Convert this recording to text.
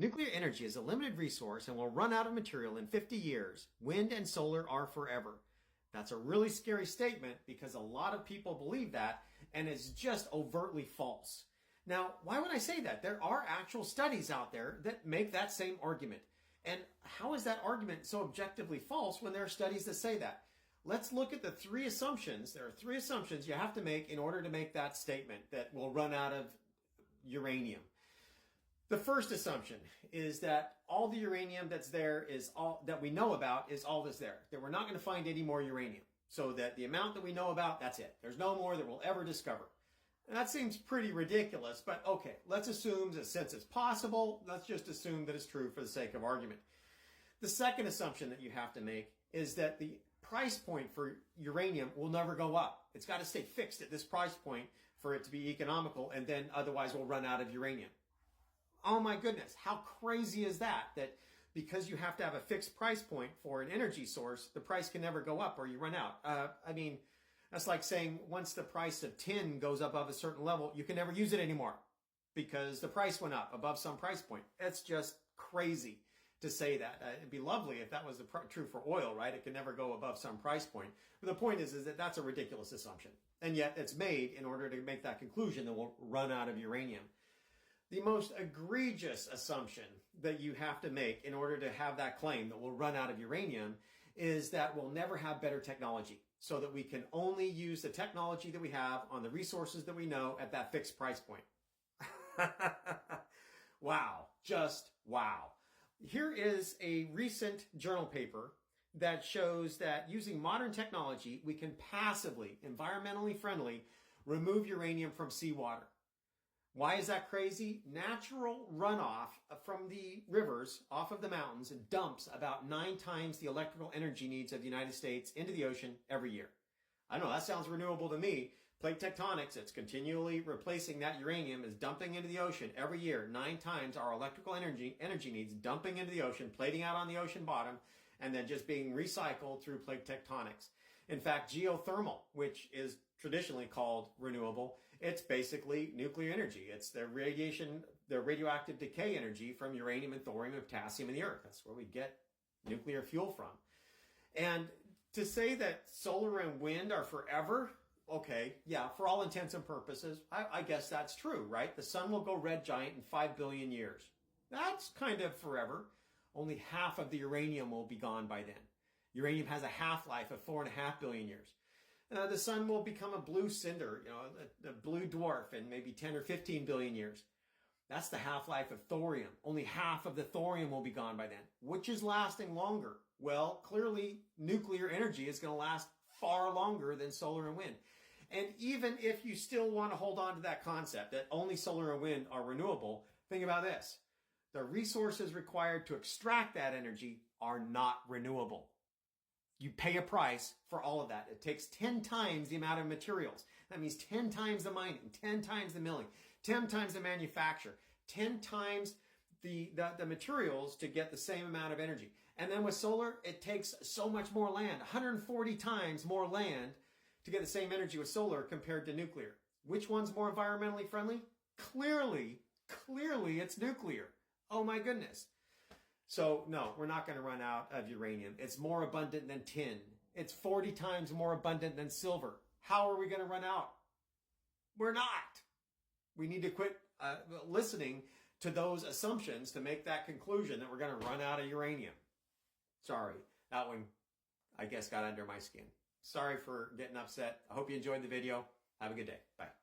Nuclear energy is a limited resource and will run out of material in 50 years. Wind and solar are forever. That's a really scary statement because a lot of people believe that, and it's just overtly false. Now, why would I say that? There are actual studies out there that make that same argument. And how is that argument so objectively false when there are studies that say that? Let's look at the three assumptions. There are three assumptions you have to make in order to make that statement that we'll run out of uranium. The first assumption is that all the uranium that's there is all that we know about is all that's there. That we're not going to find any more uranium. So that the amount that we know about, that's it. There's no more that we'll ever discover. And that seems pretty ridiculous, but okay, let's assume that since it's possible, let's just assume that it's true for the sake of argument. The second assumption that you have to make is that the price point for uranium will never go up. It's got to stay fixed at this price point for it to be economical, and then otherwise we'll run out of uranium. Oh my goodness, how crazy is that? That because you have to have a fixed price point for an energy source, the price can never go up or you run out. I mean, that's like saying once the price of tin goes above a certain level, you can never use it anymore because the price went up above some price point. It's just crazy to say that. It'd be lovely if that was true for oil, right? It can never go above some price point. But the point is that that's a ridiculous assumption. And yet it's made in order to make that conclusion that we'll run out of uranium. The most egregious assumption that you have to make in order to have that claim that we'll run out of uranium is that we'll never have better technology, so that we can only use the technology that we have on the resources that we know at that fixed price point. Wow, just wow. Here is a recent journal paper that shows that using modern technology, we can passively, environmentally friendly, remove uranium from seawater. Why is that crazy? Natural runoff from the rivers off of the mountains dumps about 9 times the electrical energy needs of the United States into the ocean every year. I know, that sounds renewable to me. Plate tectonics, it's continually replacing that uranium, is dumping into the ocean every year. 9 times our electrical energy needs dumping into the ocean, plating out on the ocean bottom, and then just being recycled through plate tectonics. In fact, geothermal, which is traditionally called renewable, it's basically nuclear energy. It's the radioactive decay energy from uranium and thorium and potassium in the earth. That's where we get nuclear fuel from. And to say that solar and wind are forever, okay, yeah, for all intents and purposes, I guess that's true, right? The sun will go red giant in 5 billion years. That's kind of forever. Only half of the uranium will be gone by then. Uranium has a half-life of 4.5 billion years. The sun will become a blue cinder, a blue dwarf in maybe 10 or 15 billion years. That's the half-life of thorium. Only half of the thorium will be gone by then. Which is lasting longer? Well, clearly nuclear energy is going to last far longer than solar and wind. And even if you still want to hold on to that concept that only solar and wind are renewable, think about this. The resources required to extract that energy are not renewable. You pay a price for all of that. It takes 10 times the amount of materials. That means 10 times the mining, 10 times the milling, 10 times the manufacture, 10 times the materials to get the same amount of energy. And then with solar, it takes so much more land, 140 times more land to get the same energy with solar compared to nuclear. Which one's more environmentally friendly? Clearly it's nuclear. Oh my goodness. So no, we're not going to run out of uranium. It's more abundant than tin. It's 40 times more abundant than silver. How are we going to run out? We're not. We need to quit listening to those assumptions to make that conclusion that we're going to run out of uranium. Sorry, that one, I guess, got under my skin. Sorry for getting upset. I hope you enjoyed the video. Have a good day. Bye.